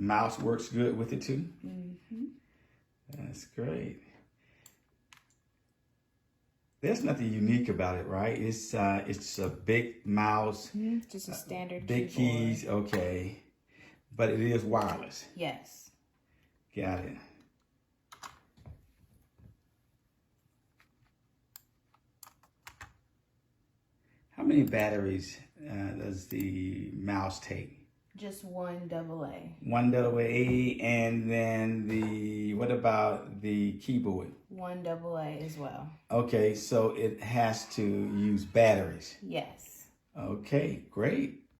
mouse works good with it too? Mm-hmm. That's great. There's nothing unique about it, right? It's a big mouse. Mm-hmm. Just a standard big keyboard. keys, okay. But it is wireless. Yes. Got it. How many batteries does the mouse take? Just one AA. One AA, and then what about the keyboard? One AA as well. Okay, so it has to use batteries. Yes. Okay, great.